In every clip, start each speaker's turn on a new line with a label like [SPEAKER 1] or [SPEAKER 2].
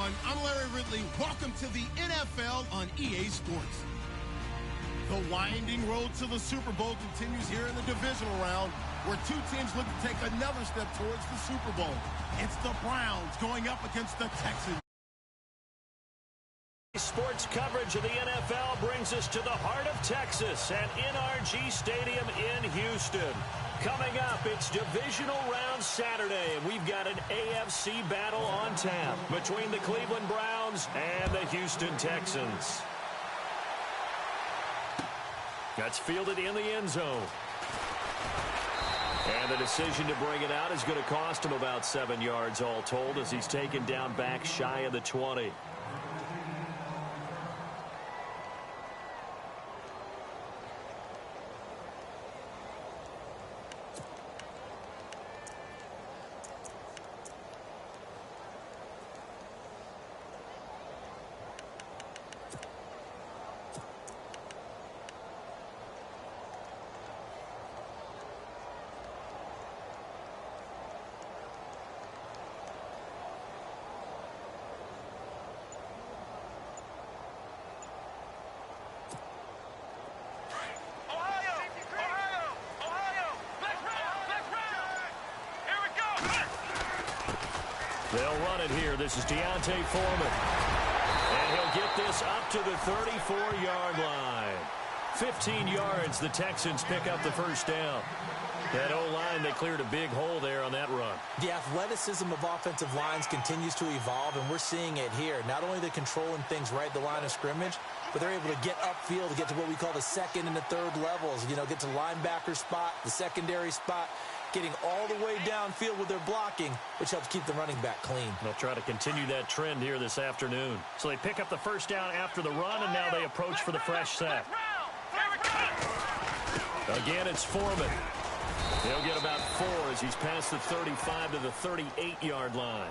[SPEAKER 1] everyone. I'm Larry Ridley. Welcome to the NFL on EA Sports. The winding road to the Super Bowl continues here in the divisional round, where two teams look to take another step towards the Super Bowl. It's the Browns going up against the Texans.
[SPEAKER 2] Sports coverage of the NFL brings us to the heart of Texas at NRG Stadium in Houston. Coming up, it's divisional round Saturday, and we've got an AFC battle on tap between the Cleveland Browns and the Houston Texans. That's fielded in the end zone. And the decision to bring it out is going to cost him about 7 yards all told, as he's taken down back shy of the 20. They'll run it here. This is Deontay Foreman. And he'll get this up to the 34-yard line. 15 yards, the Texans pick up the first down. That O-line, they cleared a big hole there on that run.
[SPEAKER 3] The athleticism of offensive lines continues to evolve, and we're seeing it here. Not only they're controlling things right at the line of scrimmage, but they're able to get upfield to get to what we call the second and the third levels. You know, get to linebacker spot, the secondary spot, getting all the way downfield with their blocking, which helps keep the running back clean.
[SPEAKER 2] They'll try to continue that trend here this afternoon. So they pick up the first down after the run, and now they approach for the fresh set. Again, it's Foreman. He'll get about 4 as he's past the 35 to the 38-yard line.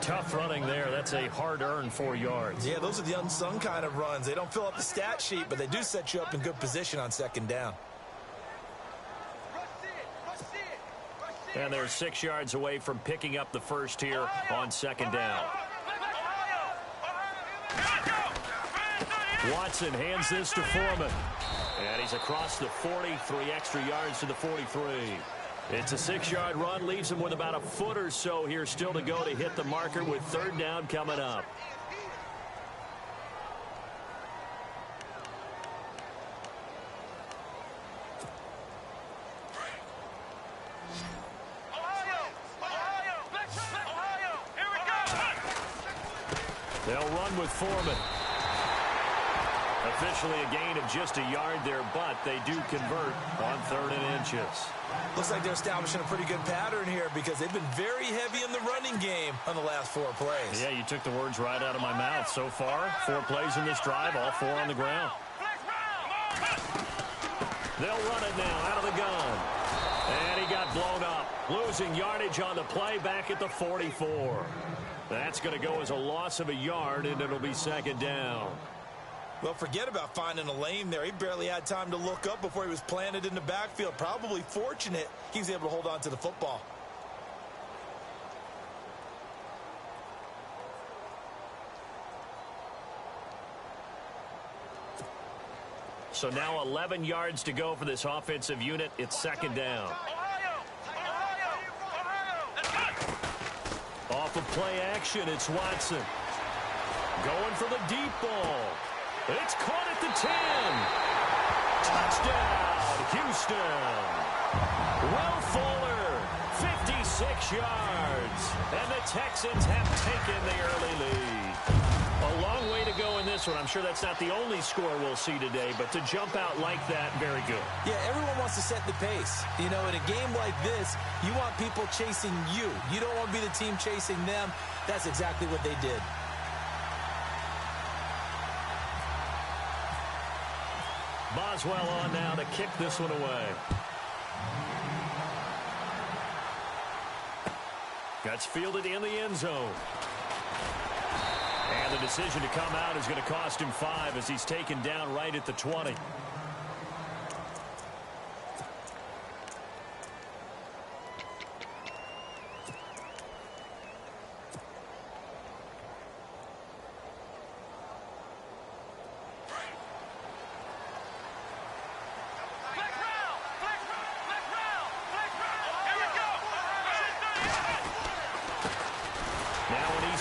[SPEAKER 2] Tough running there. That's a hard-earned 4 yards.
[SPEAKER 3] Yeah, those are the unsung kind of runs. They don't fill up the stat sheet, but they do set you up in good position on second down.
[SPEAKER 2] And they're 6 yards away from picking up the first here on second down. Watson hands this to Foreman. And he's across the 40, 3 extra yards to the 43. It's a 6-yard run, leaves him with about a foot or so here still to go to hit the marker with third down coming up. They'll run with Foreman. Officially a gain of just a yard there, but they do convert on 3rd and inches.
[SPEAKER 3] Looks like they're establishing a pretty good pattern here because they've been very heavy in the running game on the last 4 plays.
[SPEAKER 2] Yeah, you took the words right out of my mouth. So far, 4 plays in this drive, all 4 on the ground. They'll run it now out of the gun. And he got blown up, losing yardage on the play back at the 44. That's going to go as a loss of a yard, and it'll be second down.
[SPEAKER 3] Well, forget about finding a lane there. He barely had time to look up before he was planted in the backfield. Probably fortunate he was able to hold on to the football.
[SPEAKER 2] So now 11 yards to go for this offensive unit. It's second down. Off of play action, it's Watson. Going for the deep ball. It's caught at the 10. Touchdown, Houston. Will Fuller, 56 yards. And the Texans have taken the early lead. A long way to go in this one. I'm sure that's not the only score we'll see today, but to jump out like that, very good.
[SPEAKER 3] Yeah, everyone wants to set the pace. You know, in a game like this, you want people chasing you. You don't want to be the team chasing them. That's exactly what they did.
[SPEAKER 2] Boswell on now to kick this one away. That's fielded in the end zone. And the decision to come out is going to cost him 5 as he's taken down right at the 20.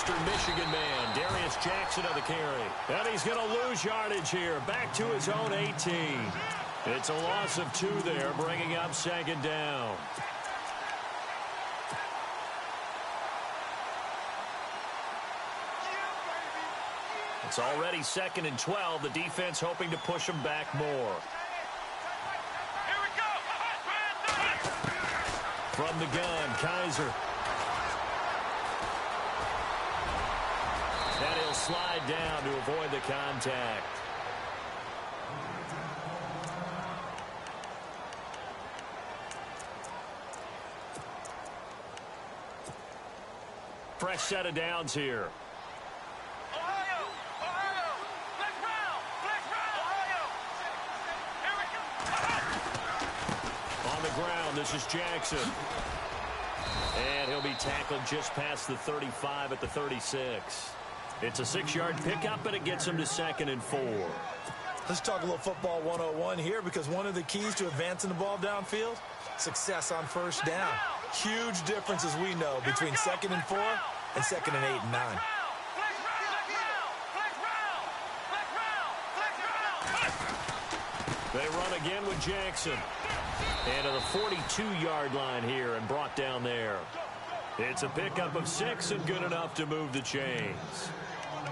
[SPEAKER 2] Eastern Michigan man, Darius Jackson of the carry. And he's going to lose yardage here, back to his own 18. It's a loss of 2 there, bringing up second down. It's already 2nd and 12. The defense hoping to push them back more.
[SPEAKER 4] Here we go.
[SPEAKER 2] From the gun, Kaiser. And he'll slide down to avoid the contact. Fresh set of downs here. On the ground, this is Jackson. And he'll be tackled just past the 35 at the 36. It's a 6-yard pickup, and it gets him to 2nd and 4.
[SPEAKER 3] Let's talk a little football 101 here, because one of the keys to advancing the ball downfield, success on first down. Huge difference, as we know, between 2nd and 4 and 2nd and 8 and 9.
[SPEAKER 2] They run again with Jackson. And to the 42-yard line here and brought down there. It's a pickup of 6 and good enough to move the chains.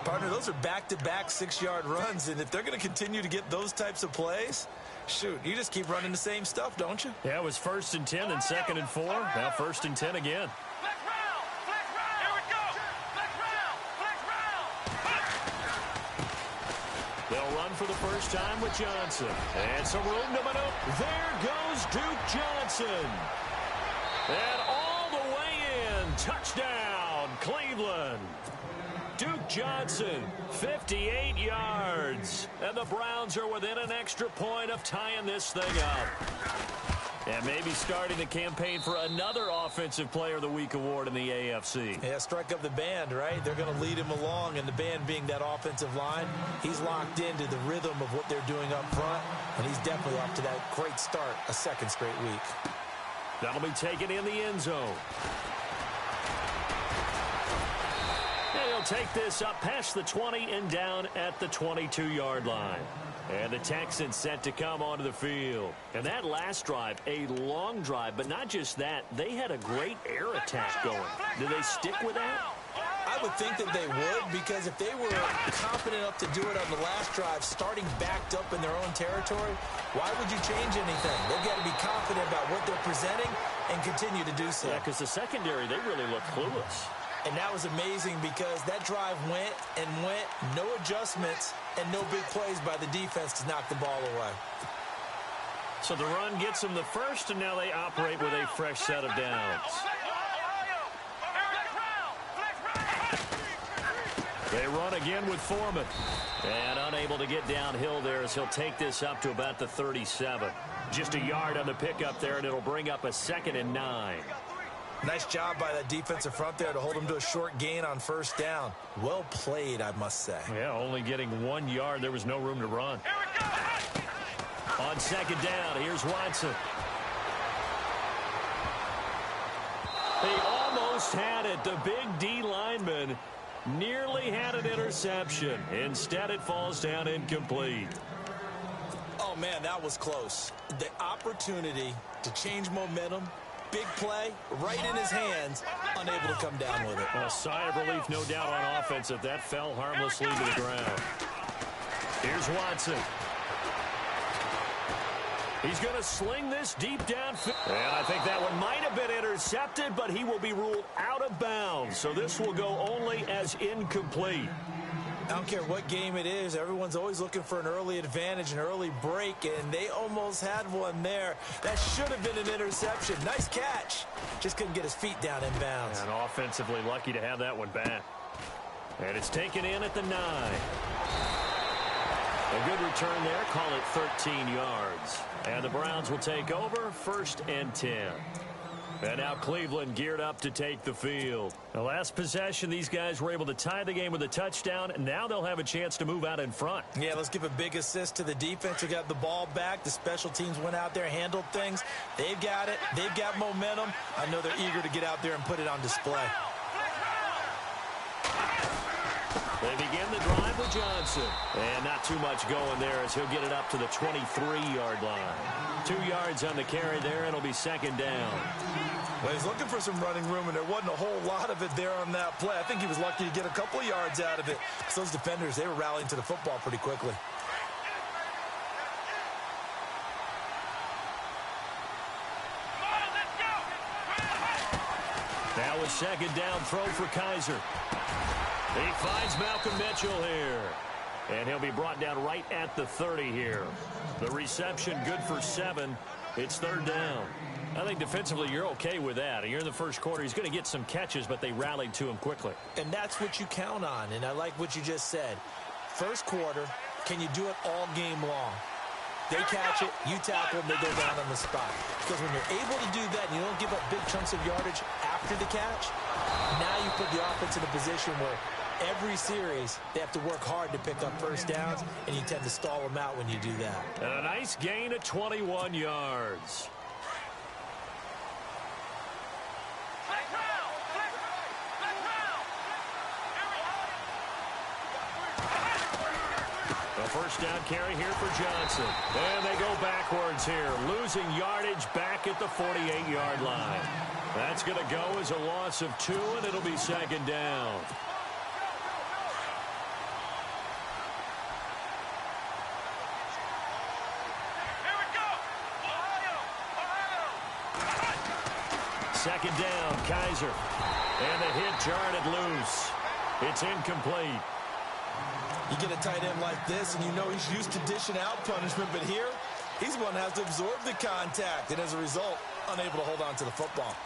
[SPEAKER 3] Partner, those are back-to-back 6-yard runs, and if they're going to continue to get those types of plays, shoot, you just keep running the same stuff, don't you?
[SPEAKER 2] Yeah, it was 1st and 10 and 2nd and 4. Now 1st and 10 again. They'll run for the first time with Johnson. And some room to maneuver. There goes Duke Johnson. And all the way in. Touchdown, Cleveland. Duke Johnson, 58 yards. And the Browns are within an extra point of tying this thing up. And maybe starting the campaign for another Offensive Player of the Week award in the AFC.
[SPEAKER 3] Yeah, strike up the band, right? They're going to lead him along, and the band being that offensive line, he's locked into the rhythm of what they're doing up front, and he's definitely off to that great start, a 2nd straight week.
[SPEAKER 2] That'll be taken in the end zone. And he'll take this up past the 20 and down at the 22-yard line. And the Texans set to come onto the field. And that last drive, a long drive, but not just that. They had a great air attack going. Do they stick with that?
[SPEAKER 3] I would think that they would, because if they were confident enough to do it on the last drive, starting backed up in their own territory, why would you change anything? They've got to be confident about what they're presenting and continue to do so.
[SPEAKER 2] Yeah, because the secondary, they really look clueless.
[SPEAKER 3] And that was amazing, because that drive went and went, no adjustments, and no big plays by the defense to knock the ball away.
[SPEAKER 2] So the run gets them the first, and now they operate with a fresh set of downs. They run again with Foreman. And unable to get downhill there as he'll take this up to about the 37. Just a yard on the pickup there, and it'll bring up a 2nd and 9.
[SPEAKER 3] Nice job by that defensive front there to hold him to a short gain on first down. Well played, I must say.
[SPEAKER 2] Yeah, only getting 1 yard. There was no room to run. On 2nd down, here's Watson. They almost had it. The big D lineman nearly had an interception. Instead, it falls down incomplete.
[SPEAKER 3] Oh, man, that was close. The opportunity to change momentum, big play, right in his hands, unable to come down with it.
[SPEAKER 2] A sigh of relief, no doubt, on offense if that fell harmlessly to the ground. Here's Watson. He's going to sling this deep downfield. And I think that one might have been intercepted, but he will be ruled out of bounds. So this will go only as incomplete.
[SPEAKER 3] I don't care what game it is. Everyone's always looking for an early advantage, an early break, and they almost had one there. That should have been an interception. Nice catch. Just couldn't get his feet down in bounds.
[SPEAKER 2] And offensively lucky to have that one back. And it's taken in at the 9. A good return there. Call it 13 yards. And the Browns will take over 1st and 10. And now Cleveland geared up to take the field. The last possession, these guys were able to tie the game with a touchdown, and now they'll have a chance to move out in front.
[SPEAKER 3] Yeah, let's give a big assist to the defense who got the ball back. The special teams went out there, handled things. They've got it. They've got momentum. I know they're eager to get out there and put it on display.
[SPEAKER 2] They begin the drive with Johnson. And not too much going there as he'll get it up to the 23-yard line. 2 yards on the carry there, and it'll be second down.
[SPEAKER 3] Well, he's looking for some running room, and there wasn't a whole lot of it there on that play. I think he was lucky to get a couple of yards out of it. So those defenders, they were rallying to the football pretty quickly.
[SPEAKER 2] Now a second down throw for Kaiser. He finds Malcolm Mitchell here. And he'll be brought down right at the 30 here. The reception good for 7. It's third down. I think defensively you're okay with that. You're in the first quarter. He's going to get some catches, but they rallied to him quickly.
[SPEAKER 3] And that's what you count on, and I like what you just said. First quarter, can you do it all game long? They catch it, you tackle them, they go down on the spot. Because when you're able to do that and you don't give up big chunks of yardage after the catch, now you put the offense in a position where every series they have to work hard to pick up first downs, and you tend to stall them out when you do that.
[SPEAKER 2] And a nice gain of 21 yards. A first down carry here for Johnson. And they go backwards here, losing yardage back at the 48-yard line. That's going to go as a loss of 2, and it'll be second down. Second down, Kaiser. And the hit jarred loose. It's incomplete.
[SPEAKER 3] You get a tight end like this, and you know he's used to dishing out punishment, but here, he's the one that has to absorb the contact, and as a result, unable to hold on to the football.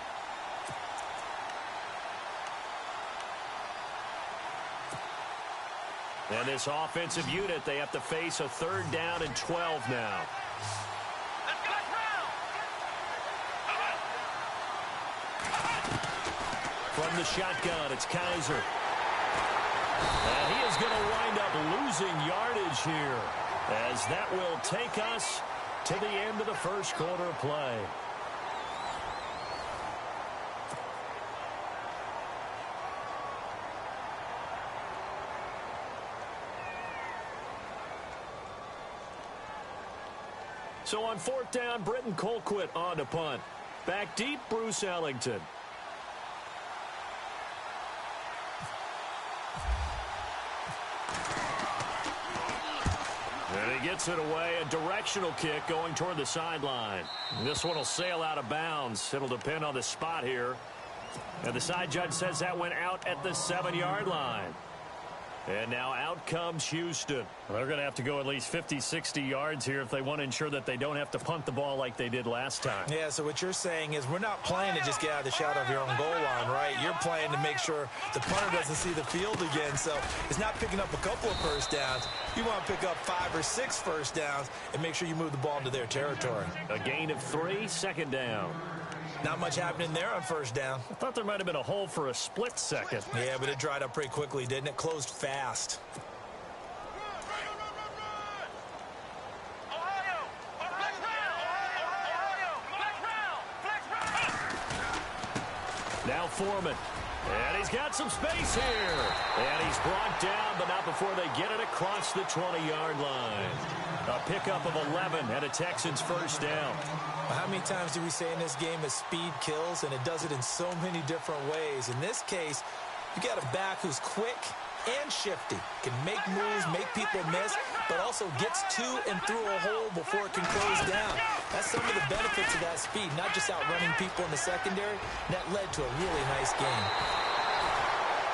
[SPEAKER 2] And this offensive unit, they have to face a third down and 12 now. From the shotgun, it's Kaiser. And he is going to wind up losing yardage here, as that will take us to the end of the first quarter of play. So on fourth down, Britton Colquitt on to punt. Back deep, Bruce Ellington. And he gets it away, a directional kick going toward the sideline. This one will sail out of bounds. It'll depend on the spot here. And the side judge says that went out at the 7-yard line. And now out comes Houston. They're going to have to go at least 50, 60 yards here if they want to ensure that they don't have to punt the ball like they did last time.
[SPEAKER 3] Yeah, so what you're saying is we're not playing to just get out of the shadow of your own goal line, right? You're playing to make sure the punter doesn't see the field again. So it's not picking up a couple of first downs. You want to pick up 5 or 6 first downs and make sure you move the ball into their territory.
[SPEAKER 2] A gain of 3, second down.
[SPEAKER 3] Not much happening there on first down.
[SPEAKER 2] I thought there might have been a hole for a split second.
[SPEAKER 3] Yeah, but it dried up pretty quickly, didn't it? Closed fast.
[SPEAKER 2] Now Foreman. And he's got some space here. And he's brought down, but not before they get it across the 20-yard line. A pickup of 11 and a Texans first down.
[SPEAKER 3] Well, how many times do we say in this game that speed kills, and it does it in so many different ways? In this case, you got a back who's quick and shifty, can make moves, make people miss, but also gets to and through a hole before it can close down. That's some of the benefits of that speed, not just outrunning people in the secondary. That led to a really nice game.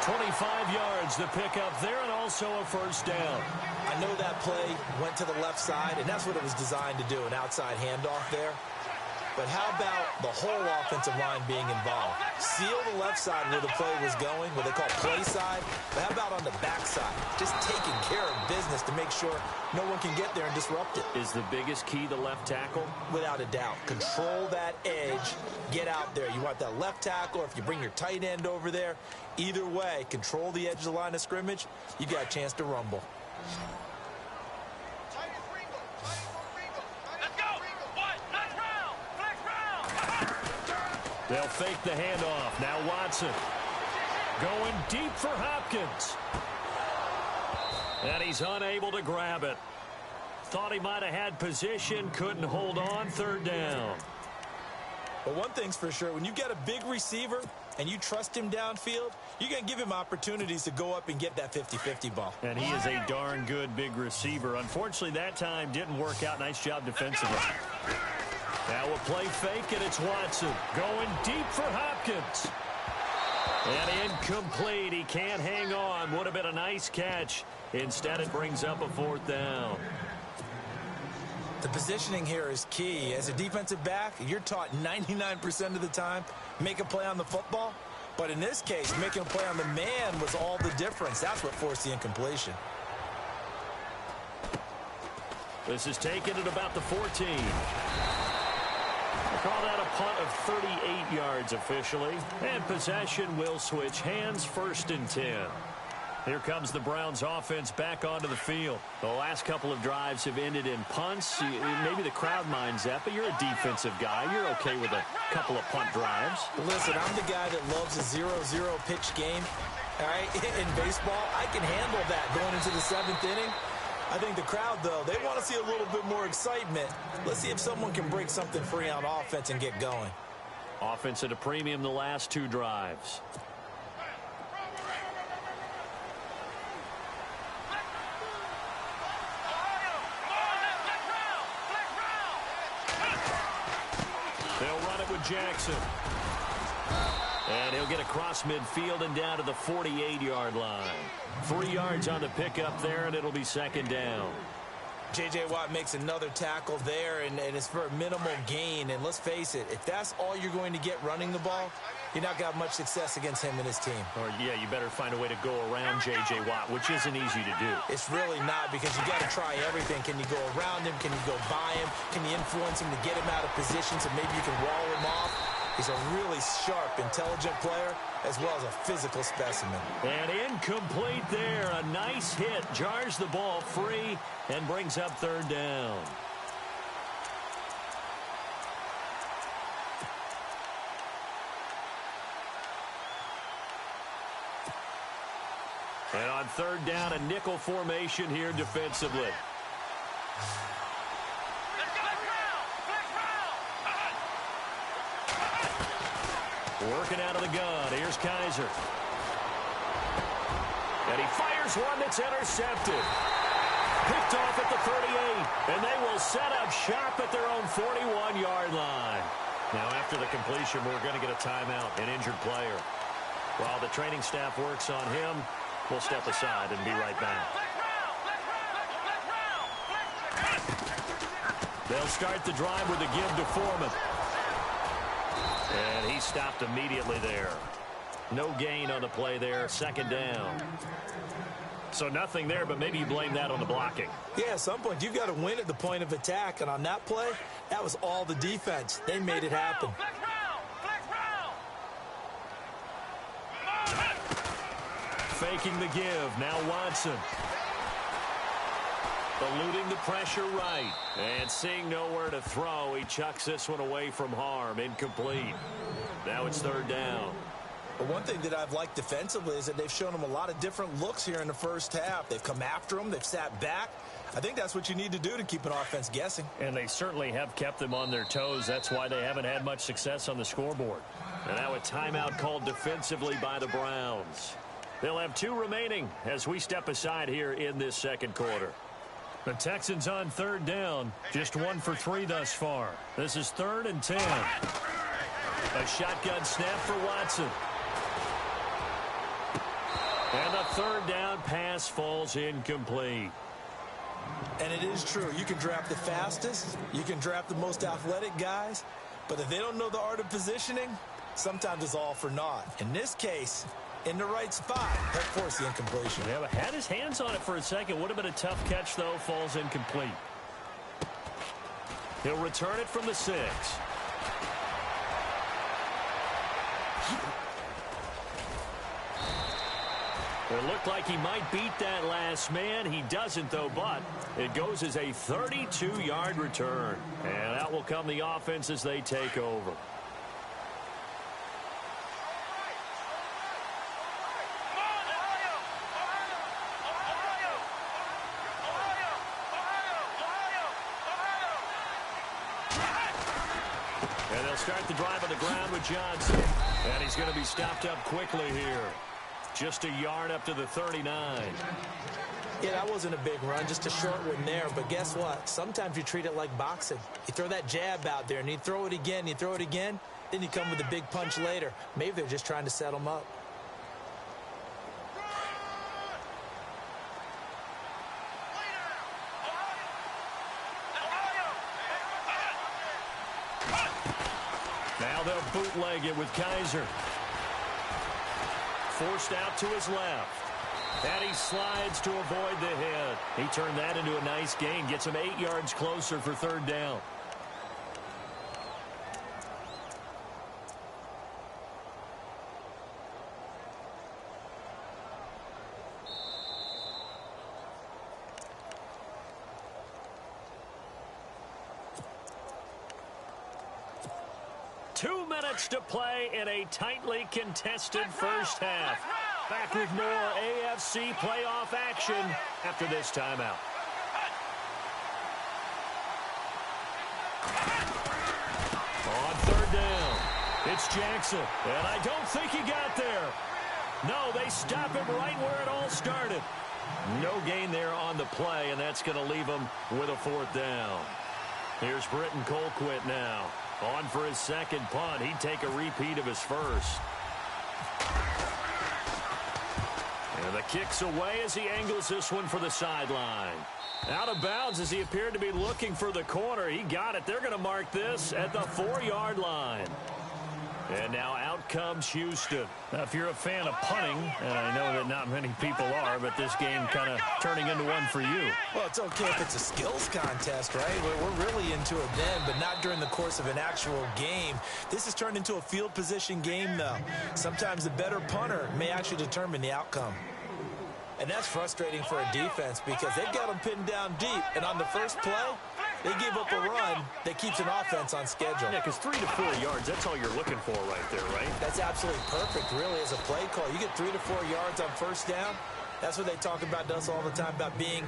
[SPEAKER 2] 25 yards the pickup there, and also a first down.
[SPEAKER 3] I know that play went to the left side, and that's what it was designed to do, an outside handoff there. But how about the whole offensive line being involved? Seal the left side where the play was going, what they call play side. But how about on the back side? Just taking care of business to make sure no one can get there and disrupt it.
[SPEAKER 2] Is the biggest key the left tackle?
[SPEAKER 3] Without a doubt. Control that edge. Get out there. You want that left tackle, or if you bring your tight end over there, either way, control the edge of the line of scrimmage. You got a chance to rumble.
[SPEAKER 2] They'll fake the handoff. Now Watson going deep for Hopkins. And he's unable to grab it. Thought he might have had position, couldn't hold on. Third down.
[SPEAKER 3] But one thing's for sure, when you've got a big receiver and you trust him downfield, you're going to give him opportunities to go up and get that 50-50 ball.
[SPEAKER 2] And he is a darn good big receiver. Unfortunately, that time didn't work out. Nice job defensively. Now a play fake, and it's Watson going deep for Hopkins. And incomplete. He can't hang on. Would have been a nice catch. Instead, it brings up a fourth down.
[SPEAKER 3] The positioning here is key. As a defensive back, you're taught 99% of the time, make a play on the football. But in this case, making a play on the man was all the difference. That's what forced the incompletion.
[SPEAKER 2] This is taken at about the 14. They call that a punt of 38 yards officially. And possession will switch hands, 1st and 10. Here comes the Browns offense back onto the field. The last couple of drives have ended in punts. Maybe the crowd minds that, but you're a defensive guy. You're okay with a couple of punt drives.
[SPEAKER 3] Listen, I'm the guy that loves a 0-0 pitch game. All right, in baseball, I can handle that going into the 7th inning. I think the crowd, though, they want to see a little bit more excitement. Let's see if someone can break something free on offense and get going.
[SPEAKER 2] Offense at a premium the last 2 drives. They'll run it with Jackson. And he'll get across midfield and down to the 48-yard line. 3 yards on the pickup there, and it'll be 2nd down.
[SPEAKER 3] J.J. Watt makes another tackle there, and it's for a minimal gain. And let's face it, if that's all you're going to get running the ball, you're not going to have much success against him and his team.
[SPEAKER 2] Or, yeah, you better find a way to go around J.J. Watt, which isn't easy to do.
[SPEAKER 3] It's really not, because you got to try everything. Can you go around him? Can you go by him? Can you influence him to get him out of position so maybe you can wall him off? He's a really sharp, intelligent player, as well as a physical specimen.
[SPEAKER 2] And incomplete there. A nice hit. Jars the ball free and brings up 3rd down. And on 3rd down, a nickel formation here defensively. Working out of the gun. Here's Kaiser. And he fires one that's intercepted. Picked off at the 38. And they will set up shop at their own 41-yard line. Now, after the completion, we're going to get a timeout, an injured player. While the training staff works on him, we'll step aside and be right back. They'll start the drive with a give to Foreman. And he stopped immediately there. No gain on the play there. 2nd down. So nothing there, but maybe you blame that on the blocking.
[SPEAKER 3] Yeah, at some point, you've got to win at the point of attack. And on that play, that was all the defense. They made it happen.
[SPEAKER 2] Faking the give. Now Watson. Eluding the pressure right. And seeing nowhere to throw, he chucks this one away from harm. Incomplete. Now it's 3rd down.
[SPEAKER 3] But one thing that I've liked defensively is that they've shown him a lot of different looks here in the first half. They've come after him. They've sat back. I think that's what you need to do to keep an offense guessing.
[SPEAKER 2] And they certainly have kept them on their toes. That's why they haven't had much success on the scoreboard. And now a timeout called defensively by the Browns. They'll have 2 remaining as we step aside here in this 2nd quarter. The Texans on 3rd down. Just 1 for 3 thus far. This is 3rd and 10. A shotgun snap for Watson. And the 3rd down pass falls incomplete.
[SPEAKER 3] And it is true. You can draft the fastest. You can draft the most athletic guys. But if they don't know the art of positioning, sometimes it's all for naught. In this case, in the right spot, that forced the incompletion.
[SPEAKER 2] Yeah, but had his hands on it for a second. Would have been a tough catch, though. Falls incomplete. He'll return it from the 6. It looked like he might beat that last man. He doesn't, though, but it goes as a 32-yard return. And out will come the offense as they take over. They'll start the drive on the ground with Johnson. And he's going to be stopped up quickly here. Just a yard up to the 39.
[SPEAKER 3] Yeah, that wasn't a big run, just a short one there. But guess what? Sometimes you treat it like boxing. You throw that jab out there, and you throw it again, then you come with a big punch later. Maybe they're just trying to set them up.
[SPEAKER 2] Now they'll bootleg it with Kaiser. Forced out to his left. And he slides to avoid the hit. He turned that into a nice gain. Gets him 8 yards closer for third down. Two minutes to play in a tightly contested first half. Back with more AFC playoff action after this timeout. On third down, it's Jackson, and I don't think he got there. No, they stop him right where it all started. No gain there on the play, and that's going to leave him with a fourth down. Here's Britton Colquitt now. On for his second punt. He'd take a repeat of his first. And the kick's away as he angles this one for the sideline. Out of bounds as he appeared to be looking for the corner. He got it. They're going to mark this at the 4-yard line. And now out comes Houston. Now, if you're a fan of punting, and I know that not many people are, but this game kind of turning into one for you.
[SPEAKER 3] Well, it's okay if it's a skills contest, right? We're really into it then, but not during the course of an actual game. This has turned into a field position game, though. Sometimes the better punter may actually determine the outcome. And that's frustrating for a defense because they've got them pinned down deep, and on the first play, they give up a run that keeps an offense on schedule.
[SPEAKER 2] Yeah, because 3 to 4 yards, that's all you're looking for right there, right?
[SPEAKER 3] That's absolutely perfect, really, as a play call. You get 3 to 4 yards on first down. That's what they talk about us all the time, about being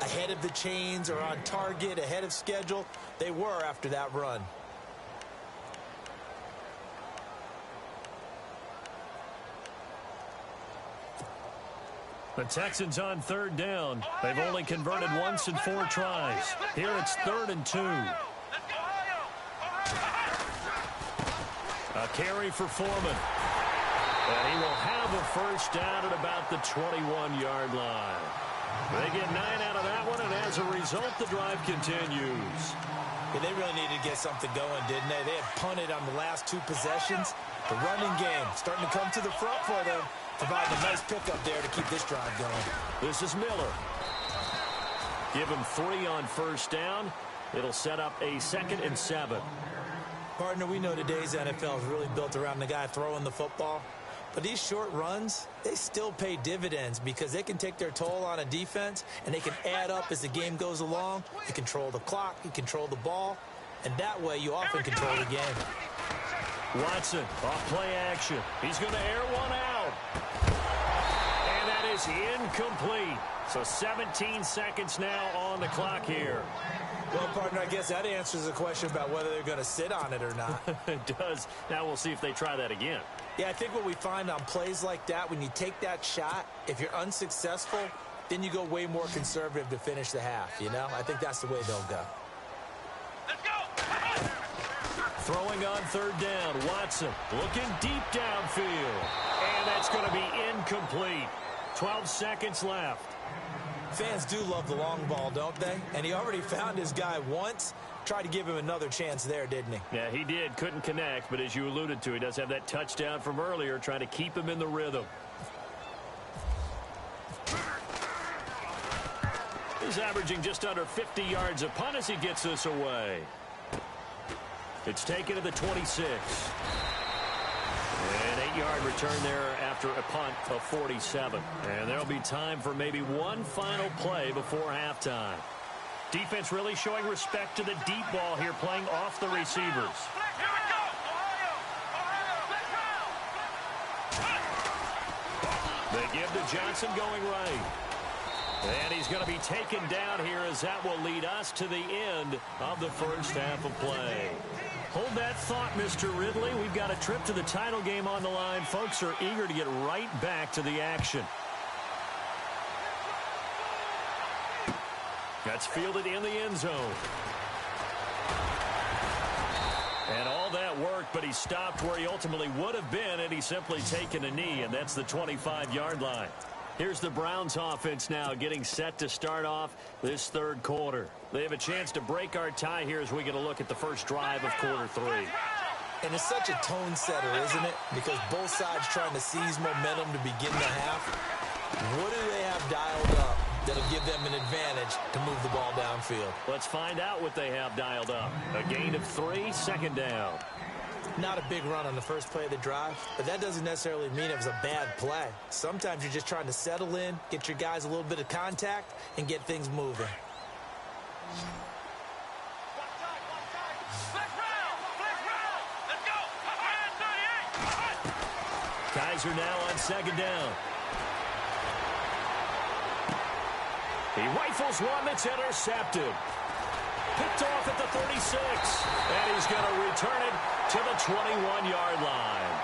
[SPEAKER 3] ahead of the chains or on target, ahead of schedule. They were after that run.
[SPEAKER 2] The Texans on third down. They've only converted once in 4 tries. Here it's 3rd and 2. A carry for Foreman. And he will have a first down at about the 21-yard line. They get 9 out of that one, and as a result, the drive continues.
[SPEAKER 3] Yeah, they really needed to get something going, didn't they? They had punted on the last 2 possessions. The running game starting to come to the front for them, providing a nice pickup there to keep this drive going.
[SPEAKER 2] This is Miller. Give him 3 on first down. It'll set up a 2nd and 7.
[SPEAKER 3] Partner, we know today's NFL is really built around the guy throwing the football. But these short runs, they still pay dividends because they can take their toll on a defense, and they can add up as the game goes along. You control the clock, you control the ball, and that way you often control the game.
[SPEAKER 2] Watson, off play action. He's going to air one out. And that is incomplete. So 17 seconds now on the clock here.
[SPEAKER 3] Well, partner, I guess that answers the question about whether they're going to sit on it or not.
[SPEAKER 2] It does. Now we'll see if they try that again.
[SPEAKER 3] Yeah, I think what we find on plays like that, when you take that shot, if you're unsuccessful, then you go way more conservative to finish the half, you know? I think that's the way they'll go.
[SPEAKER 4] Let's go!
[SPEAKER 2] Throwing on third down, Watson looking deep downfield. And that's going to be incomplete. 12 seconds left.
[SPEAKER 3] Fans do love the long ball, don't they? And he already found his guy once. Tried to give him another chance there, didn't he?
[SPEAKER 2] Yeah, he did. Couldn't connect, but as you alluded to, he does have that touchdown from earlier, trying to keep him in the rhythm. He's averaging just under 50 yards a punt as he gets this away. It's taken to the 26. An 8-yard return there after a punt of 47. And there'll be time for maybe one final play before halftime. Defense really showing respect to the deep ball here, playing off the receivers.
[SPEAKER 4] Here we go!
[SPEAKER 2] They give to Johnson going right. And he's going to be taken down here as that will lead us to the end of the first half of play. Hold that thought, Mr. Ridley. We've got a trip to the title game on the line. Folks are eager to get right back to the action. That's fielded in the end zone. And all that worked, but he stopped where he ultimately would have been had he simply taken a knee, and that's the 25-yard line. Here's the Browns offense now getting set to start off this third quarter. They have a chance to break our tie here as we get a look at the first drive of quarter three.
[SPEAKER 3] And it's such a tone setter, isn't it? Because both sides trying to seize momentum to begin the half. What do they have dialed up that'll give them an advantage to move the ball downfield?
[SPEAKER 2] Let's find out what they have dialed up. A gain of 3, second down.
[SPEAKER 3] Not a big run on the first play of the drive, but that doesn't necessarily mean it was a bad play. Sometimes you're just trying to settle in, get your guys a little bit of contact, and get things moving.
[SPEAKER 2] Guys are now on second down. He rifles one that's intercepted. Picked off at the 36. And he's going to return it to the 21-yard line.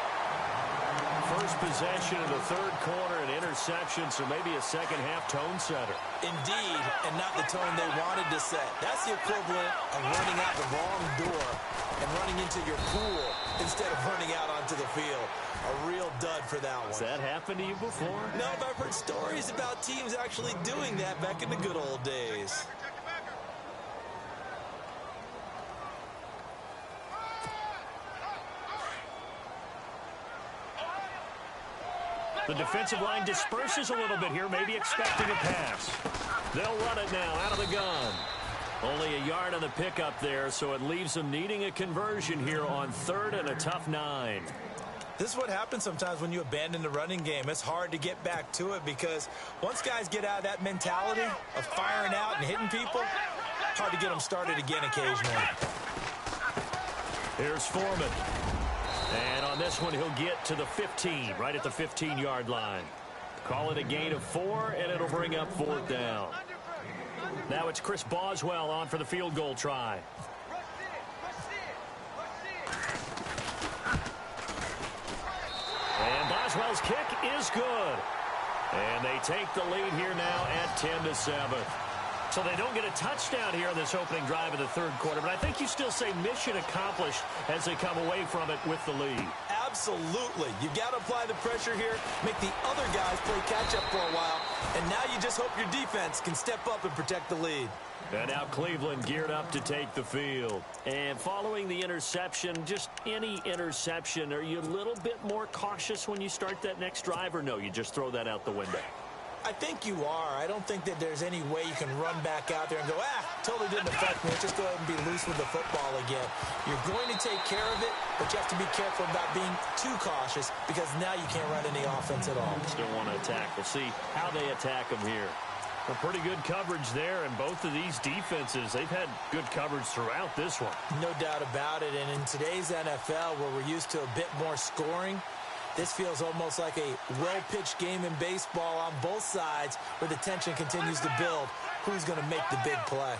[SPEAKER 2] First possession of the third quarter, an interception, so maybe a second-half tone setter.
[SPEAKER 3] Indeed, and not the tone they wanted to set. That's the equivalent of running out the wrong door and running into your pool instead of running out onto the field. A real dud for that one.
[SPEAKER 2] Has that happened to you before?
[SPEAKER 3] No, but I've heard stories about teams actually doing that back in the good old days.
[SPEAKER 2] The defensive line disperses a little bit here, maybe expecting a pass. They'll run it now out of the gun. Only a yard on the pickup there, so it leaves them needing a conversion here on third and a tough 9.
[SPEAKER 3] This is what happens sometimes when you abandon the running game. It's hard to get back to it because once guys get out of that mentality of firing out and hitting people, hard to get them started again occasionally.
[SPEAKER 2] Here's Foreman. And on this one, he'll get to the 15, right at the 15-yard line. Call it a gain of 4, and it'll bring up fourth down. Now it's Chris Boswell on for the field goal try. And Boswell's kick is good. And they take the lead here now at 10-7. So they don't get a touchdown here in this opening drive of the third quarter, but I think you still say mission accomplished as they come away from it with the lead.
[SPEAKER 3] Absolutely. You got to apply the pressure here, make the other guys play catch-up for a while, and now you just hope your defense can step up and protect the lead.
[SPEAKER 2] And now Cleveland geared up to take the field. And following the interception, just any interception, are you a little bit more cautious when you start that next drive, or no, you just throw that out the window?
[SPEAKER 3] I think you are. I don't think that there's any way you can run back out there and go, totally didn't affect me. Let's just go ahead and be loose with the football again. You're going to take care of it, but you have to be careful about being too cautious because now you can't run any offense at all.
[SPEAKER 2] Still want to attack. We'll see how they attack them here. A pretty good coverage there, and both of these defenses, they've had good coverage throughout this one.
[SPEAKER 3] No doubt about it, and in today's NFL where we're used to a bit more scoring, this feels almost like a well-pitched game in baseball on both sides where the tension continues to build. Who's going to make the big play?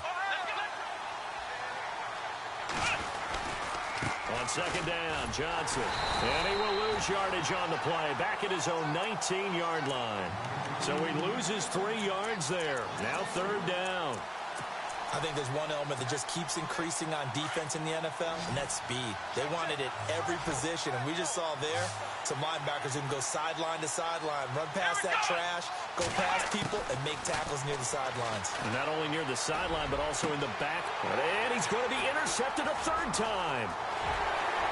[SPEAKER 2] On second down, Johnson. And he will lose yardage on the play. Back at his own 19-yard line. So he loses 3 yards there. Now third down.
[SPEAKER 3] I think there's one element that just keeps increasing on defense in the NFL, and that's speed. They want it at every position, and we just saw there some linebackers who can go sideline to sideline, run past that trash, go past people, and make tackles near the sidelines.
[SPEAKER 2] And not only near the sideline, but also in the back. And he's going to be intercepted a third time.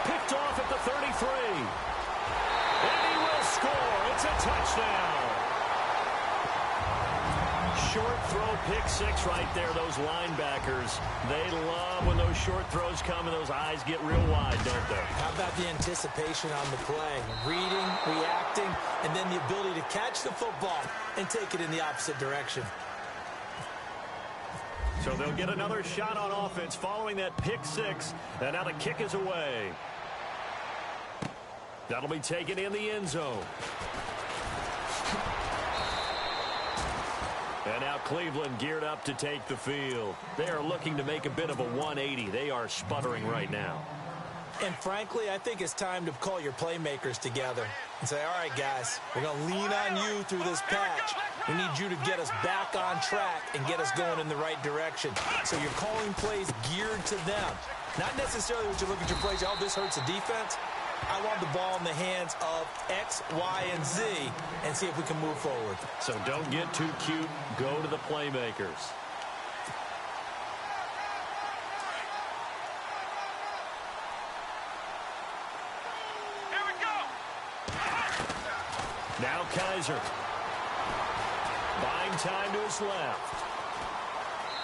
[SPEAKER 2] Picked off at the 33. And he will score. It's a touchdown. Short throw, pick 6 right there. Those linebackers, they love when those short throws come and those eyes get real wide, don't they?
[SPEAKER 3] How about the anticipation on the play? Reading, reacting, and then the ability to catch the football and take it in the opposite direction.
[SPEAKER 2] So they'll get another shot on offense following that pick 6. And now the kick is away. That'll be taken in the end zone. And now Cleveland geared up to take the field. They are looking to make a bit of a 180. They are sputtering right now.
[SPEAKER 3] And frankly, I think it's time to call your playmakers together and say, all right, guys, we're going to lean on you through this patch. We need you to get us back on track and get us going in the right direction. So you're calling plays geared to them. Not necessarily what you look at your plays, oh, this hurts the defense. I want the ball in the hands of X, Y, and Z and see if we can move forward.
[SPEAKER 2] So don't get too cute. Go to the playmakers.
[SPEAKER 4] Here we go.
[SPEAKER 2] Now Kaiser. Buying time to his left.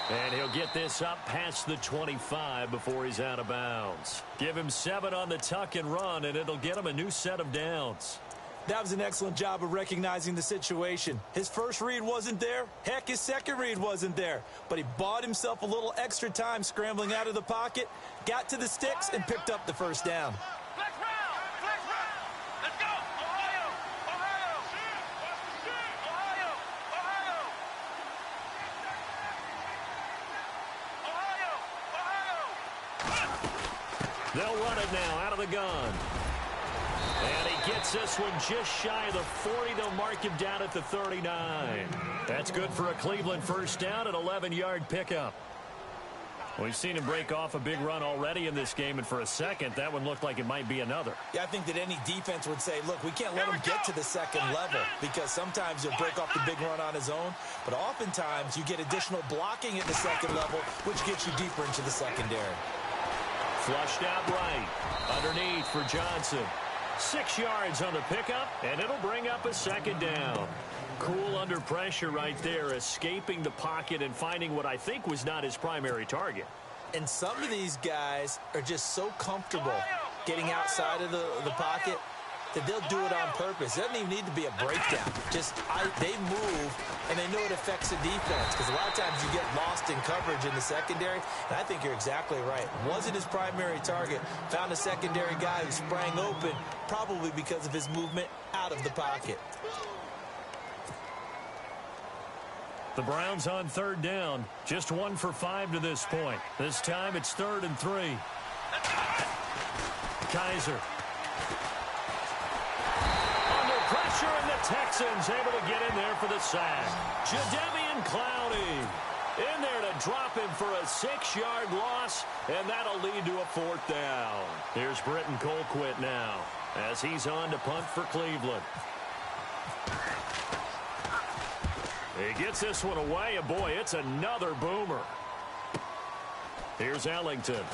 [SPEAKER 2] And he'll get this up past the 25 before he's out of bounds. Give him 7 on the tuck and run, and it'll get him a new set of downs.
[SPEAKER 3] That was an excellent job of recognizing the situation. His first read wasn't there. Heck, his second read wasn't there. But he bought himself a little extra time scrambling out of the pocket, got to the sticks, and picked up the first down.
[SPEAKER 4] Flex round. Flex round. Let's go. Ohio. Ohio. Ohio. Ohio.
[SPEAKER 2] They'll run it now out of the gun. And he gets this one just shy of the 40. They'll mark him down at the 39. That's good for a Cleveland first down, an 11-yard pickup. We've seen him break off a big run already in this game, and for a second, that one looked like it might be another.
[SPEAKER 3] Yeah, I think that any defense would say, look, we can't let him get to the second level because sometimes he'll break off the big run on his own, but oftentimes you get additional blocking at the second level, which gets you deeper into the secondary.
[SPEAKER 2] Flushed out right. Underneath for Johnson. 6 yards on the pickup, and it'll bring up a second down. Cool under pressure right there, escaping the pocket and finding what I think was not his primary target.
[SPEAKER 3] And some of these guys are just so comfortable getting outside of the pocket that they'll do it on purpose. It doesn't even need to be a breakdown. They move, and they know it affects the defense because a lot of times you get lost in coverage in the secondary, and I think you're exactly right. Wasn't his primary target. Found a secondary guy who sprang open, probably because of his movement out of the pocket.
[SPEAKER 2] The Browns on third down. Just 1 for 5 to this point. This time it's 3rd and 3. Kaiser. Under pressure, and the Texans able to get in there for the sack. Jadeveon Clowney in there to drop him for a 6-yard loss, and that'll lead to a 4th down. Here's Britton Colquitt now as he's on to punt for Cleveland. He gets this one away, and boy, it's another boomer. Here's Ellington.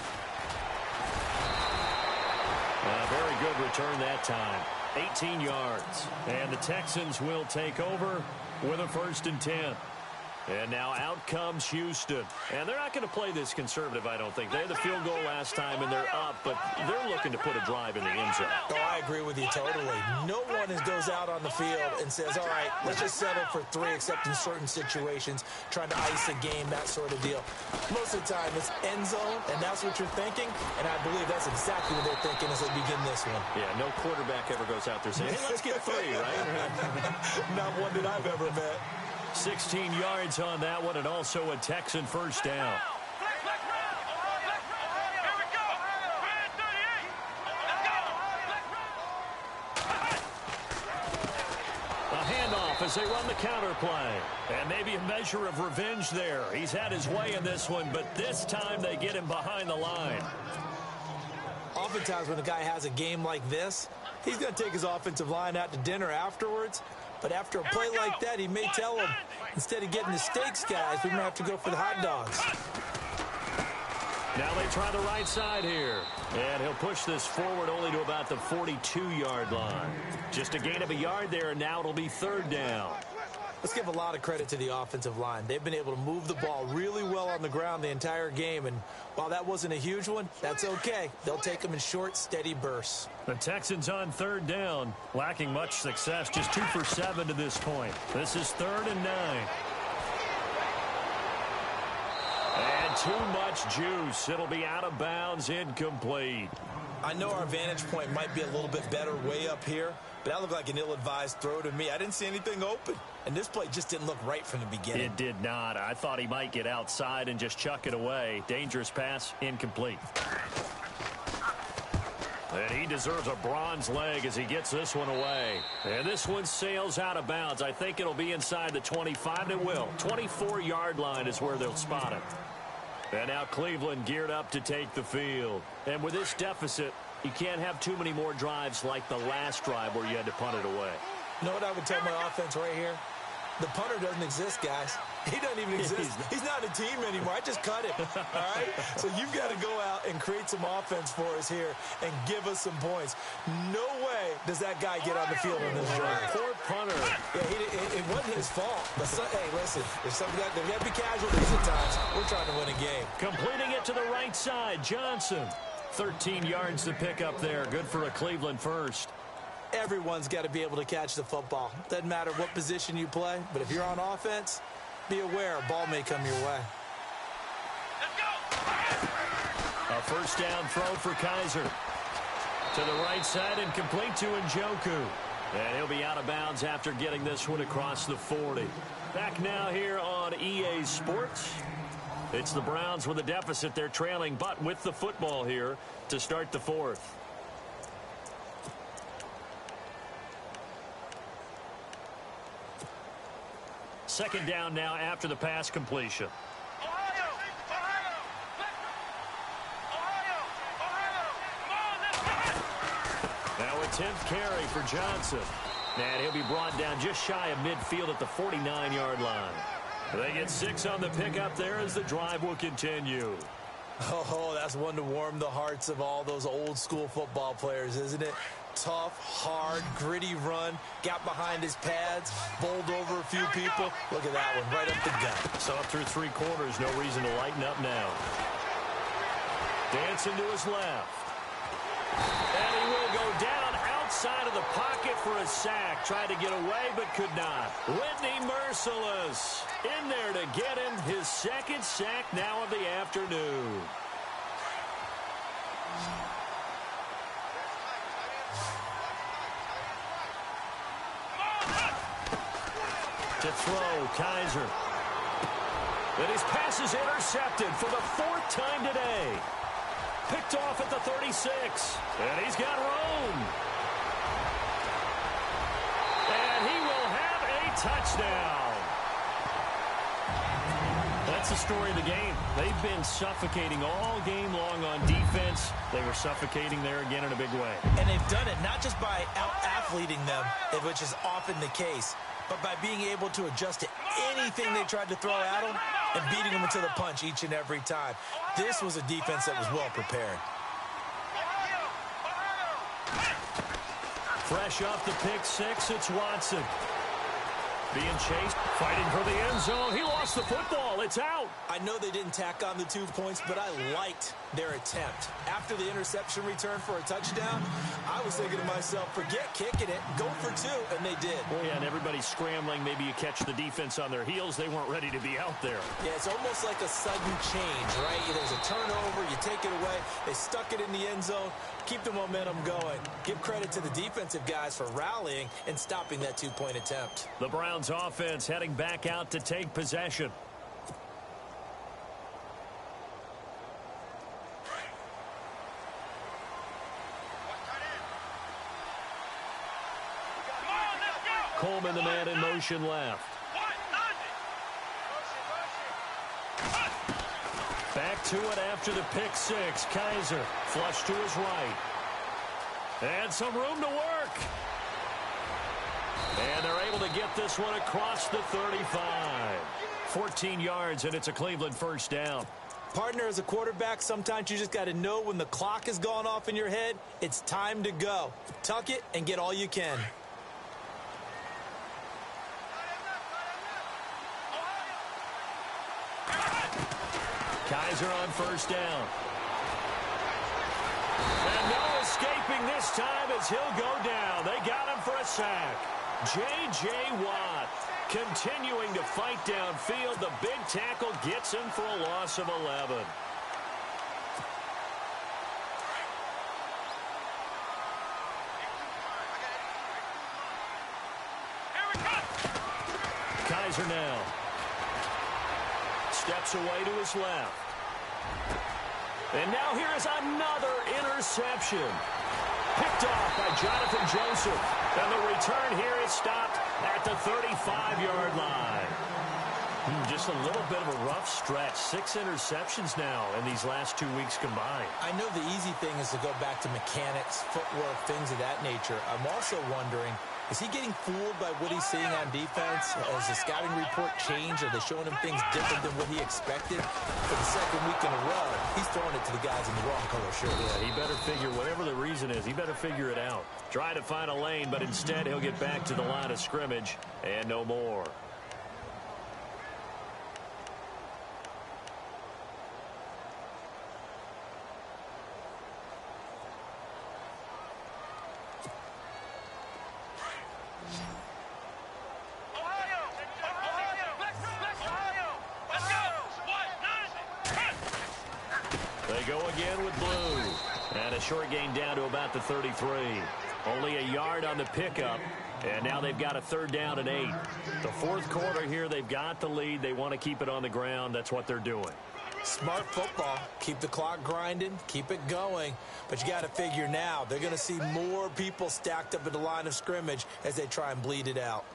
[SPEAKER 2] A very good return that time. 18 yards. And the Texans will take over with a 1st and 10. And now out comes Houston. And they're not going to play this conservative, I don't think. They had the field goal last time, and they're up, but they're looking to put a drive in the end zone.
[SPEAKER 3] Oh, I agree with you totally. No one goes out on the field and says, all right, let's just settle for 3, except in certain situations, trying to ice a game, that sort of deal. Most of the time, it's end zone, and that's what you're thinking, and I believe that's exactly what they're thinking as they begin this one.
[SPEAKER 2] Yeah, no quarterback ever goes out there saying, hey, let's get 3, right?
[SPEAKER 3] Not one that I've ever met.
[SPEAKER 2] 16 yards on that one, and also a Texan first down. A handoff as they run the counter play. And maybe a measure of revenge there. He's had his way in this one, but this time they get him behind the line.
[SPEAKER 3] Oftentimes when a guy has a game like this, he's going to take his offensive line out to dinner afterwards. But after a play like that, he may tell them, instead of getting the steaks, guys, we're going to have to go for the hot dogs.
[SPEAKER 2] Now they try the right side here. And he'll push this forward only to about the 42-yard line. Just a gain of a yard there, and now it'll be 3rd down.
[SPEAKER 3] Let's give a lot of credit to the offensive line. They've been able to move the ball really well on the ground the entire game. And while that wasn't a huge one, that's okay. They'll take them in short, steady bursts.
[SPEAKER 2] The Texans on 3rd down, lacking much success, just 2 for 7 to this point. This is 3rd and 9. And too much juice. It'll be out of bounds, incomplete.
[SPEAKER 3] I know our vantage point might be a little bit better way up here, but that looked like an ill-advised throw to me. I didn't see anything open, and this play just didn't look right from the beginning.
[SPEAKER 2] It did not. I thought he might get outside and just chuck it away. Dangerous pass, incomplete. And he deserves a bronze leg as he gets this one away. And this one sails out of bounds. I think it'll be inside the 25. It will. 24-yard line is where they'll spot it. And now Cleveland geared up to take the field. And with this deficit, you can't have too many more drives like the last drive where you had to punt it away.
[SPEAKER 3] You know what I would tell my offense right here? The punter doesn't exist, guys. He doesn't even exist. He's not a team anymore. I just cut him, all right? So you've got to go out and create some offense for us here and give us some points. No way does that guy get on the field in this drive.
[SPEAKER 2] Poor punter.
[SPEAKER 3] Yeah, it wasn't his fault. But hey, listen, there's got to be casualties at times. We're trying to win a game.
[SPEAKER 2] Completing it to the right side, Johnson. 13 yards to pick up there. Good for a Cleveland first.
[SPEAKER 3] Everyone's got to be able to catch the football. Doesn't matter what position you play, but if you're on offense, be aware a ball may come your way.
[SPEAKER 4] Let's go.
[SPEAKER 2] A first down throw for Kaiser. To the right side and complete to Njoku. And he'll be out of bounds after getting this one across the 40. Back now here on EA Sports. It's the Browns with a deficit. They're trailing, but with the football here to start the fourth. Second down now after the pass completion.
[SPEAKER 4] Ohio! Ohio! Ohio! Ohio! Come on, let's go!
[SPEAKER 2] Now a 10th carry for Johnson. And he'll be brought down just shy of midfield at the 49-yard line. They get 6 on the pickup there as the drive will continue.
[SPEAKER 3] Oh, that's one to warm the hearts of all those old-school football players, isn't it? Tough, hard, gritty run, got behind his pads, bowled over a few people. Look at that one, right up the gut.
[SPEAKER 2] So up through 3 quarters, no reason to lighten up now. Dancing to his left. And he will go down outside of the pocket for a sack. Tried to get away, but could not. Whitney Merciless in there to get him his second sack now of the afternoon. To throw, Kaiser. And his pass is intercepted for the 4th time today. Picked off at the 36. And he's got room. And he will have a touchdown. That's the story of the game. They've been suffocating all game long on defense. They were suffocating there again in a big way.
[SPEAKER 3] And they've done it not just by out-athleting them, which is often the case, but by being able to adjust to anything they tried to throw at them and beating them into the punch each and every time. This was a defense that was well prepared.
[SPEAKER 2] Fresh off the pick 6, it's Watson. Being chased, fighting for the end zone. He lost the football. It's out.
[SPEAKER 3] I know they didn't tack on the 2 points, but I liked their attempt. After the interception return for a touchdown, I was thinking to myself, forget kicking it, go for 2, and they did.
[SPEAKER 2] Well, yeah, and everybody's scrambling. Maybe you catch the defense on their heels. They weren't ready to be out there.
[SPEAKER 3] Yeah, it's almost like a sudden change, right? There's a turnover, you take it away, they stuck it in the end zone, keep the momentum going. Give credit to the defensive guys for rallying and stopping that 2-point attempt.
[SPEAKER 2] The Browns offense heading back out to take possession. Coleman, the man in motion left. Back to it after the pick 6. Kaiser flush to his right. And some room to work. And they're able to get this one across the 35. 14 yards, and it's a Cleveland first down.
[SPEAKER 3] Partner, as a quarterback, sometimes you just got to know when the clock has gone off in your head, it's time to go. Tuck it and get all you can.
[SPEAKER 2] Kaiser on first down. And no escaping this time as he'll go down. They got him for a sack. J.J. Watt continuing to fight downfield. The big tackle gets him for a loss of 11. Kaiser now. Steps away to his left. And now here is another interception. Picked off by Jonathan Joseph. And the return here is stopped at the 35-yard line. Just a little bit of a rough stretch. 6 interceptions now in these last 2 weeks combined.
[SPEAKER 3] I know the easy thing is to go back to mechanics, footwork, things of that nature. I'm also wondering, is he getting fooled by what he's seeing on defense? Has the scouting report changed? Are they showing him things different than what he expected? For the second week in a row, he's throwing it to the guys in the wrong color shirt.
[SPEAKER 2] Yeah, he better figure, whatever the reason is, he better figure it out. Try to find a lane, but instead he'll get back to the line of scrimmage and no more. They go again with blue. And a short gain down to about the 33. Only a yard on the pickup. And now they've got a 3rd down and 8. The 4th quarter here, they've got the lead. They want to keep it on the ground. That's what they're doing.
[SPEAKER 3] Smart football. Keep the clock grinding. Keep it going. But you got to figure now, they're going to see more people stacked up at the line of scrimmage as they try and bleed it out.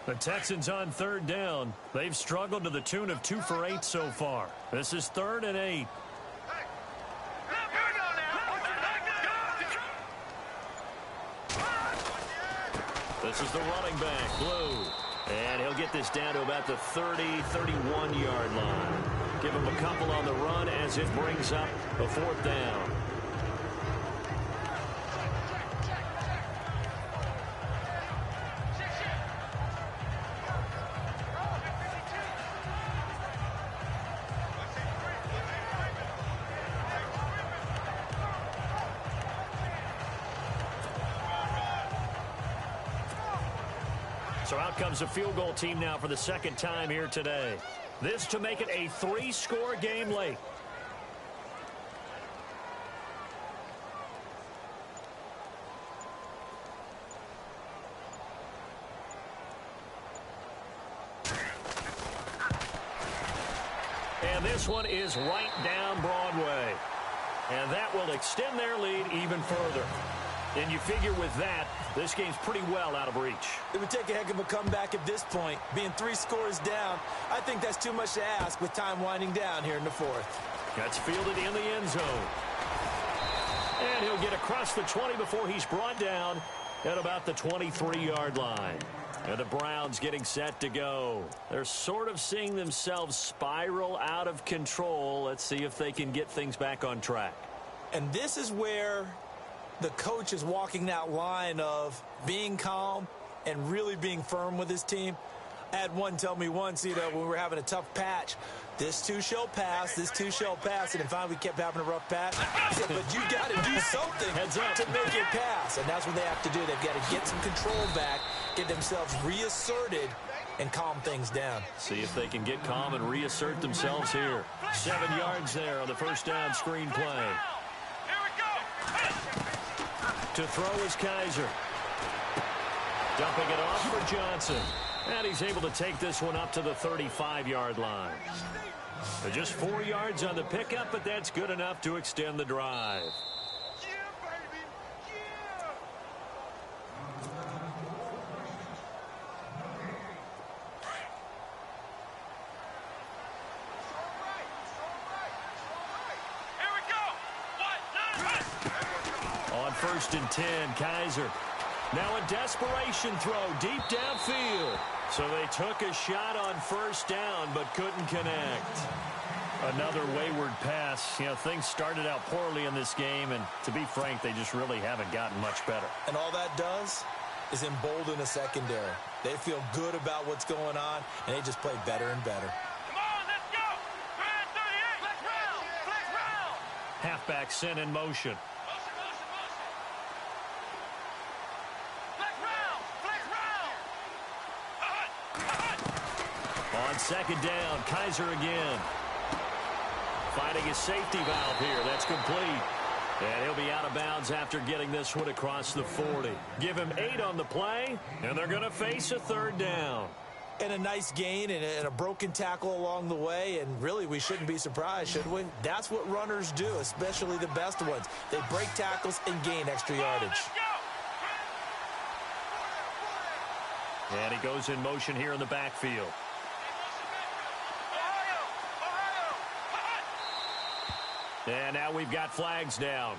[SPEAKER 2] The Texans on 3rd down. They've struggled to the tune of 2 for 8 so far. This is 3rd and 8. This is the running back, Blue. And he'll get this down to about the 30, 31-yard line. Give him a couple on the run as it brings up a 4th down. So out comes the field goal team now for the 2nd time here today. This to make it a 3-score game late. And this one is right down Broadway. And that will extend their lead even further. And you figure with that, this game's pretty well out of reach.
[SPEAKER 3] It would take a heck of a comeback at this point. Being 3 scores down, I think that's too much to ask with time winding down here in the 4th.
[SPEAKER 2] That's fielded in the end zone. And he'll get across the 20 before he's brought down at about the 23-yard line. And the Browns getting set to go. They're sort of seeing themselves spiral out of control. Let's see if they can get things back on track.
[SPEAKER 3] And this is where the coach is walking that line of being calm and really being firm with his team. I had one tell me once, when we were having a tough patch, this too shall pass, this too shall pass, and finally we kept having a rough patch. He said, but you got to do something to make it pass, and that's what they have to do. They've got to get some control back, get themselves reasserted, and calm things down.
[SPEAKER 2] See if they can get calm and reassert themselves here. 7 yards there on the 1st down screen play. To throw is Kaiser. Dumping it off for Johnson. And he's able to take this one up to the 35-yard line. Just 4 yards on the pickup, but that's good enough to extend the drive. On 1st and 10, Kaiser. Now a desperation throw deep downfield. So they took a shot on 1st down, but couldn't connect. Another wayward pass. Things started out poorly in this game, and to be frank, they just really haven't gotten much better.
[SPEAKER 3] And all that does is embolden a secondary. They feel good about what's going on, and they just play better and better.
[SPEAKER 4] Come on, let's go! 38! Flex round! Flex round!
[SPEAKER 2] Halfback sent in motion. On 2nd down, Kaiser again. Finding his safety valve here. That's complete. And he'll be out of bounds after getting this one across the 40. Give him 8 on the play, and they're going to face a 3rd down.
[SPEAKER 3] And a nice gain and a broken tackle along the way, and really we shouldn't be surprised, should we? That's what runners do, especially the best ones. They break tackles and gain extra yardage.
[SPEAKER 2] And he goes in motion here in the backfield. And now we've got flags down.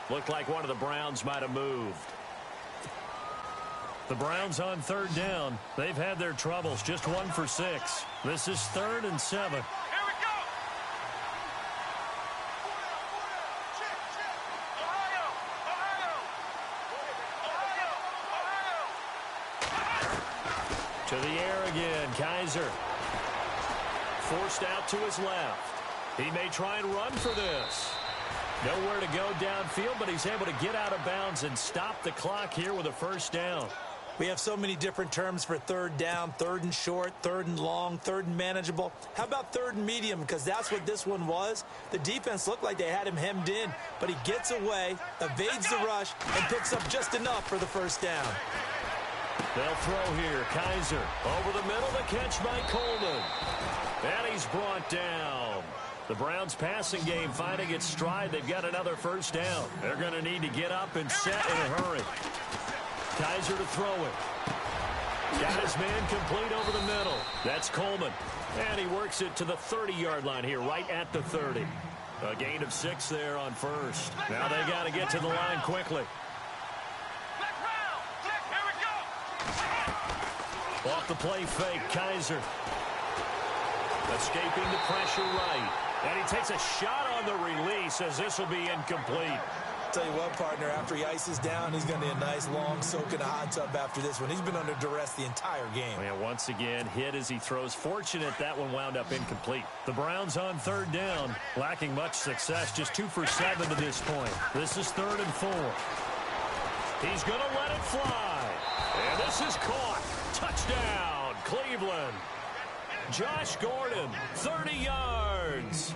[SPEAKER 2] Looked like one of the Browns might have moved. The Browns on third down. They've had their troubles, just 1 for 6. This is 3rd and 7.
[SPEAKER 4] Here we go. Ohio.
[SPEAKER 2] To the air again, Kaiser. Forced out to his left. He may try and run for this. Nowhere to go downfield, but he's able to get out of bounds and stop the clock here with a first down.
[SPEAKER 3] We have so many different terms for third down, 3rd and short, 3rd and long, 3rd and manageable. How about 3rd and medium? Because that's what this one was. The defense looked like they had him hemmed in, but he gets away, evades the rush, and picks up just enough for the first down.
[SPEAKER 2] They'll throw here. Kaiser over the middle, the catch by Coleman. And he's brought down. The Browns passing game finding its stride. They've got another first down. They're going to need to get up and set in a hurry. Kaiser to throw it. Got his man complete over the middle. That's Coleman. And he works it to the 30-yard line here, right at the 30. A gain of 6 there on first. Now they got to get to the line quickly. Off the play fake, Kaiser. Escaping the pressure right. And he takes a shot on the release as this will be incomplete.
[SPEAKER 3] Tell you what, partner, after he ices down, he's going to need a nice long soak in a hot tub after this one. He's been under duress the entire game.
[SPEAKER 2] And once again, hit as he throws. Fortunate that one wound up incomplete. The Browns on third down, lacking much success, just 2 for 7 to this point. This is 3rd and 4. He's going to let it fly. And this is caught. Touchdown, Cleveland. Josh Gordon, 30 yards.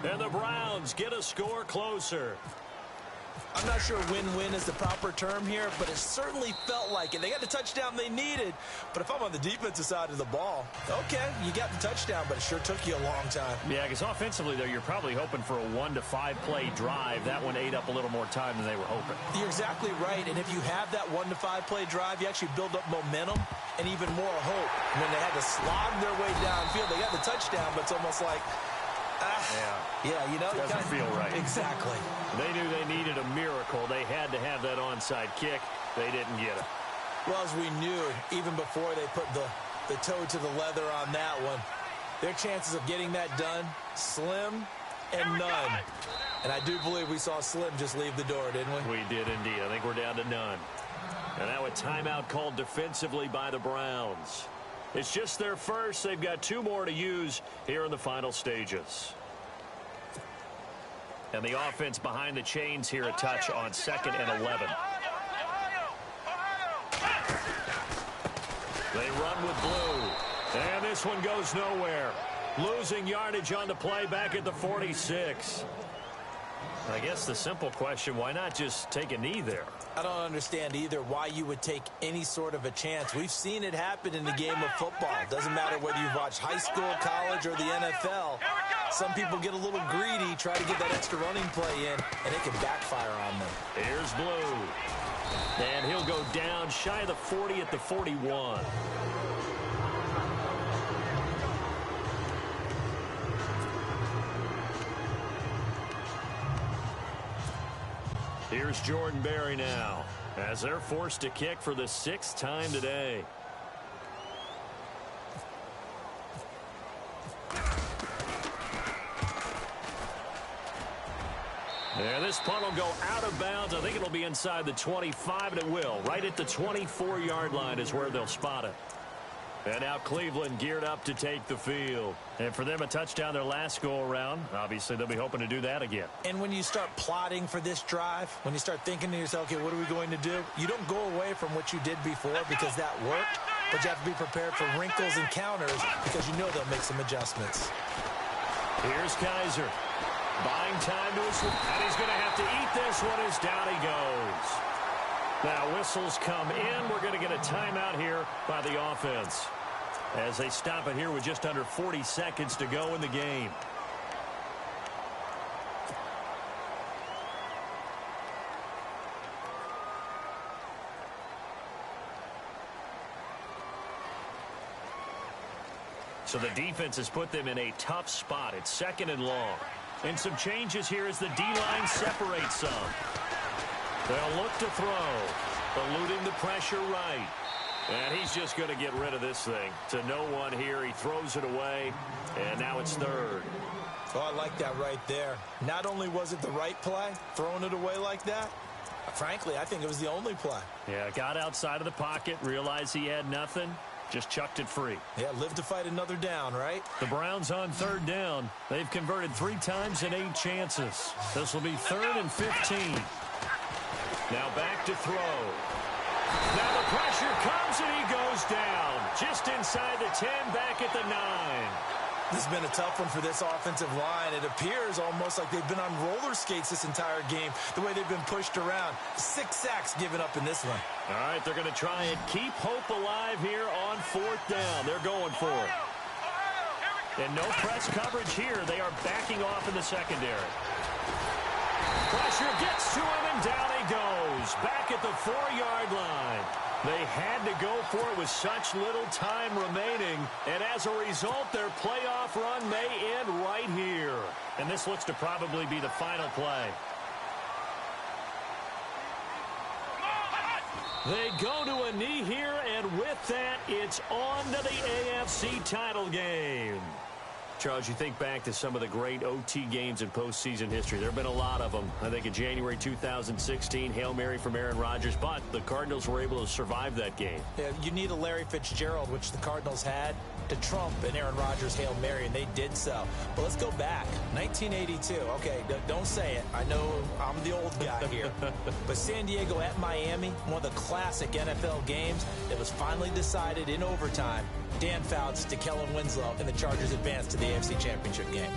[SPEAKER 2] And the Browns get a score closer.
[SPEAKER 3] I'm not sure win-win is the proper term here, but it certainly felt like it. They got the touchdown they needed, but if I'm on the defensive side of the ball, okay, you got the touchdown, but it sure took you a long time.
[SPEAKER 2] Yeah, because offensively, though, you're probably hoping for a 1 to 5 play drive. That one ate up a little more time than they were hoping.
[SPEAKER 3] You're exactly right, and if you have that 1 to 5 play drive, you actually build up momentum and even more hope. When they had to slog their way downfield, they got the touchdown, but it's almost like, yeah, you know,
[SPEAKER 2] it doesn't feel right.
[SPEAKER 3] Exactly.
[SPEAKER 2] They knew they needed a miracle. They had to have that onside kick. They didn't get it.
[SPEAKER 3] Well, as we knew, even before they put the toe to the leather on that one, their chances of getting that done, slim and none. And I do believe we saw Slim just leave the door, didn't we?
[SPEAKER 2] We did indeed. I think we're down to none. And now a timeout called defensively by the Browns. It's just their first. They've got 2 more to use here in the final stages. And the offense behind the chains here a touch on 2nd and 11. They run with blue. And this one goes nowhere. Losing yardage on the play back at the 46. I guess the simple question, why not just take a knee there?
[SPEAKER 3] I don't understand either why you would take any sort of a chance. We've seen it happen in the game of football. It doesn't matter whether you've watched high school, college, or the NFL. Some people get a little greedy, try to get that extra running play in, and it can backfire on them.
[SPEAKER 2] Here's Blue. And he'll go down shy of the 40 at the 41. Here's Jordan Berry now, as they're forced to kick for the 6th time today. And this punt will go out of bounds. I think it'll be inside the 25, and it will. Right at the 24-yard line is where they'll spot it. And now Cleveland geared up to take the field. And for them, a touchdown their last go-around. Obviously, they'll be hoping to do that again.
[SPEAKER 3] And when you start plotting for this drive, when you start thinking to yourself, okay, what are we going to do? You don't go away from what you did before because that worked, but you have to be prepared for wrinkles and counters because you know they'll make some adjustments.
[SPEAKER 2] Here's Kaiser. Buying time to his, and he's going to have to eat this one as down he goes. Now whistles come in. We're going to get a timeout here by the offense. as they stop it here with just under 40 seconds to go in the game. So the defense has put them in a tough spot. It's 2nd and long. And some changes here as the D-line separates some. They'll look to throw, eluding the pressure right. And he's just going to get rid of this thing. To no one here. He throws it away, and now it's 3rd.
[SPEAKER 3] Oh, I like that right there. Not only was it the right play, throwing it away like that, frankly, I think it was the only play.
[SPEAKER 2] Yeah, got outside of the pocket, realized he had nothing. Just chucked it free.
[SPEAKER 3] Yeah, live to fight another down, right?
[SPEAKER 2] The Browns on 3rd down. They've converted 3 times in 8 chances. This will be 3rd and 15. Now back to throw. Now the pressure comes and he goes down. Just inside the 10, back at the 9.
[SPEAKER 3] This has been a tough one for this offensive line. It appears almost like they've been on roller skates this entire game, the way they've been pushed around. 6 sacks given up in this one.
[SPEAKER 2] All right, they're going to try and keep hope alive here on 4th down. They're going for it. And no press coverage here. They are backing off in the secondary. Pressure gets to him, and down he goes. Back at the 4-yard line. They had to go for it with such little time remaining. And as a result, their playoff run may end right here. And this looks to probably be the final play. They go to a knee here, and with that, it's on to the AFC title game. Charles, you think back to some of the great OT games in postseason history. There have been a lot of them. I think in January 2016, Hail Mary from Aaron Rodgers, but the Cardinals were able to survive that game.
[SPEAKER 3] Yeah, you need a Larry Fitzgerald, which the Cardinals had, to trump an Aaron Rodgers Hail Mary, and they did so. But let's go back. 1982. Okay, don't say it. I know I'm the old guy here. But San Diego at Miami, one of the classic NFL games that was finally decided in overtime. Dan Fouts to Kellen Winslow, and the Chargers advanced to the AFC Championship game.